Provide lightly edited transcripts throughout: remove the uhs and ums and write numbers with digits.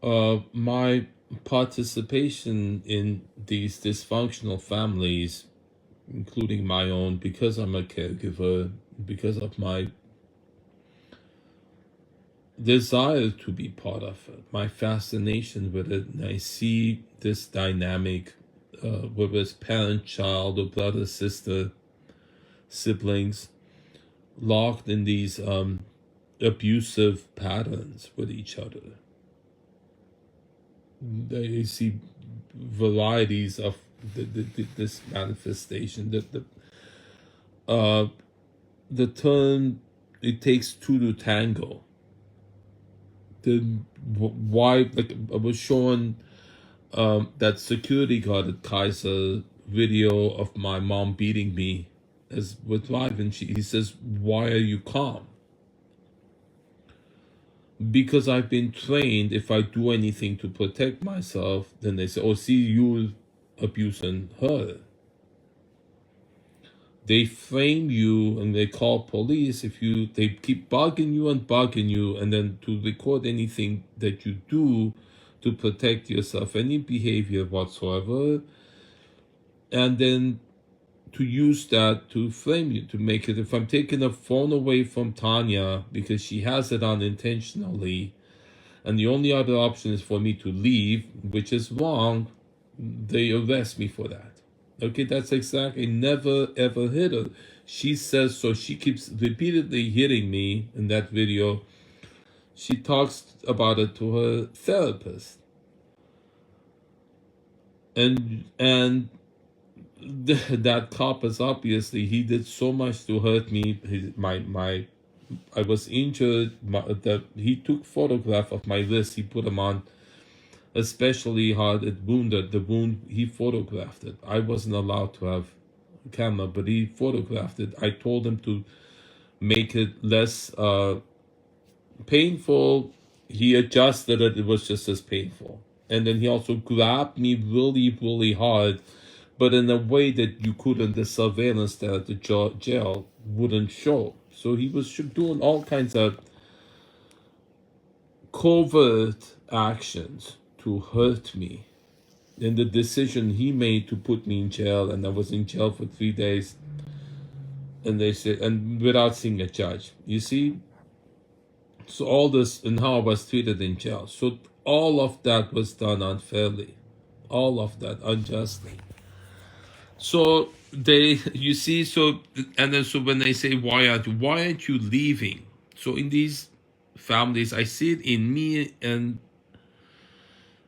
My participation in these dysfunctional families, including my own, because I'm a caregiver, because of my desire to be part of it, my fascination with it, and I see this dynamic, whether it's parent, child, or brother, sister, siblings, locked in these abusive patterns with each other. They see varieties of this manifestation. The term "it takes two to tango." Why? Like I was showing that security guard at Kaiser video of my mom beating me as with live, and he says, "Why are you calm?" Because I've been trained, if I do anything to protect myself, then they say, "Oh, see, you abusing her." They frame you and they call police if they keep bugging you, and then to record anything that you do to protect yourself, any behavior whatsoever, and then to use that to frame you, to make it, if I'm taking a phone away from Tanya because she has it unintentionally, and the only other option is for me to leave, which is wrong, they arrest me for that. Okay, that's exactly, never ever hit her. She says so. She keeps repeatedly hitting me in that video. She talks about it to her therapist. And that cop is obviously, he did so much to hurt me. I was injured. He took photograph of my wrist. He put them on especially hard. It wounded the wound. He photographed it. I wasn't allowed to have a camera, but he photographed it. I told him to make it less painful. He adjusted it. It was just as painful. And then he also grabbed me really, really hard, but in a way that you couldn't, the surveillance there at the jail wouldn't show. So he was doing all kinds of covert actions to hurt me. And the decision he made to put me in jail, and I was in jail for 3 days, and they said, and without seeing a judge, you see? So all this, and how I was treated in jail. So all of that was done unfairly. All of that unjustly. So you see, so, and then so when they say, why aren't you leaving? So in these families, I see it in me and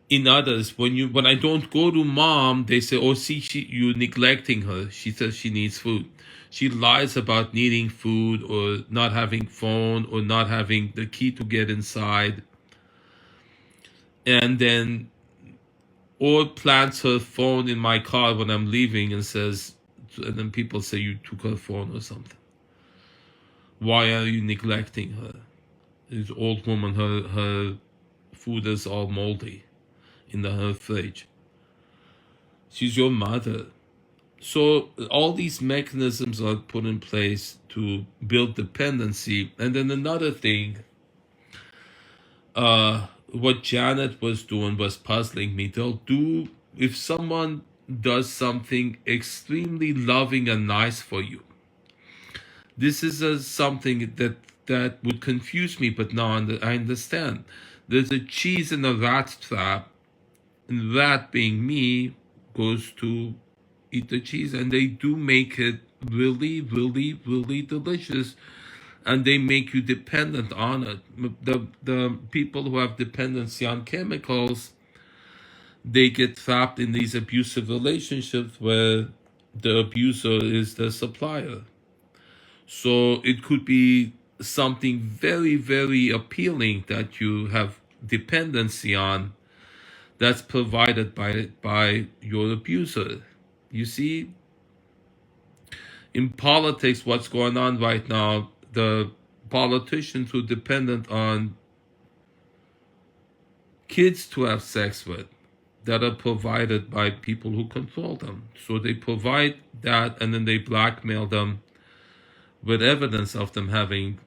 in others. When I don't go to mom, they say, oh, see, you're neglecting her. She says she needs food. She lies about needing food, or not having phone, or not having the key to get inside. And then, or plants her phone in my car when I'm leaving and says, and then people say, you took her phone or something. Why are you neglecting her? This old woman, her food is all moldy in her fridge. She's your mother. So all these mechanisms are put in place to build dependency. And then another thing, what Janet was doing was puzzling me. If someone does something extremely loving and nice for you, this is something that would confuse me, but now I understand. There's a cheese in a rat trap, and rat, being me, goes to eat the cheese, and they do make it really, really, really delicious, and they make you dependent on it. The people who have dependency on chemicals, they get trapped in these abusive relationships where the abuser is the supplier. So it could be something very, very appealing that you have dependency on, that's provided by your abuser. You see, in politics, what's going on right now, the politicians who are dependent on kids to have sex with, that are provided by people who control them. So they provide that, and then they blackmail them with evidence of them having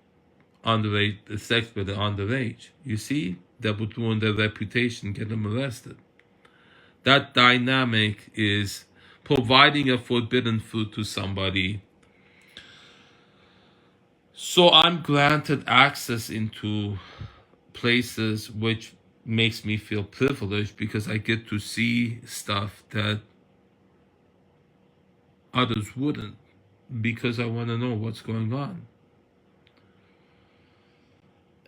sex with an underage. You see, that would ruin their reputation, get them arrested. That dynamic is providing a forbidden fruit to somebody. So I'm granted access into places which makes me feel privileged because I get to see stuff that others wouldn't, because I want to know what's going on.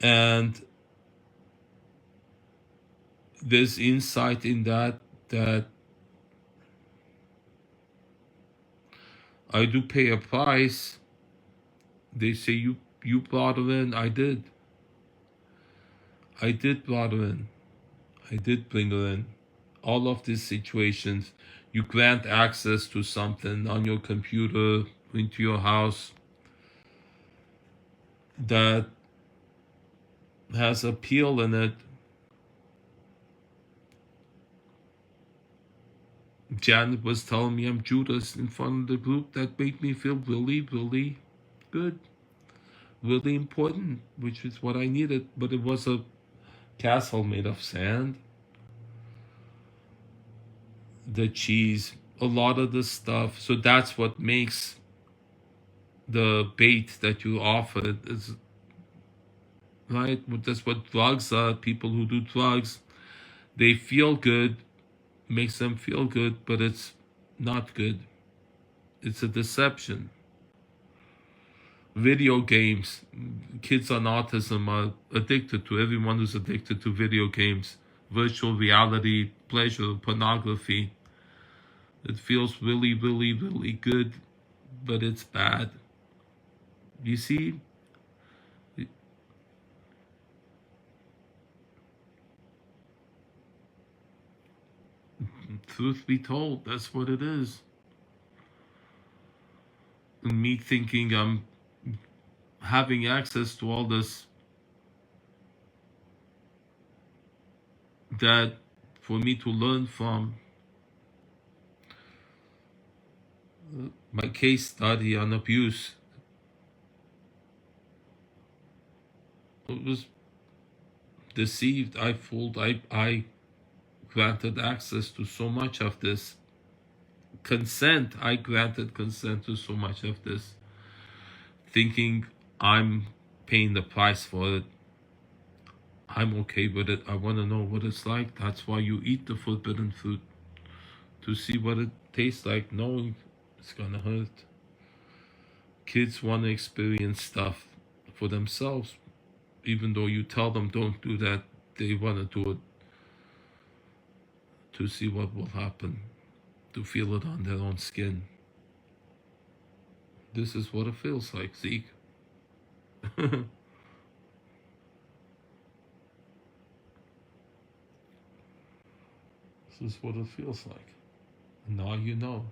And there's insight in that I do pay a price. They say you brought her in. I did. I did brought her in. I did bring her in. All of these situations, you grant access to something on your computer into your house that has appeal in it. Janet was telling me I'm Judas in front of the group. That made me feel really, really good. Really important, which is what I needed. But it was a castle made of sand. The cheese, a lot of the stuff. So that's what makes the bait that you offer is right. That's what drugs are. People who do drugs, they feel good, makes them feel good, but it's not good. It's a deception. Video games, kids on autism are addicted to. Everyone who's addicted to video games, virtual reality, pleasure, pornography. It feels really, really, really good, but it's bad. You see, truth be told, that's what it is. And me thinking I'm having access to all this, that for me to learn from. My case study on abuse, it was deceived. I fooled. I granted access to so much of this. Consent. I granted consent to so much of this, thinking I'm paying the price for it. I'm okay with it. I want to know what it's like. That's why you eat the forbidden fruit, to see what it tastes like, knowing it's gonna hurt. Kids want to experience stuff for themselves, even though you tell them don't do that. They want to do it to see what will happen, to feel it on their own skin. This is what it feels like, Zeke. This is what it feels like. Now you know.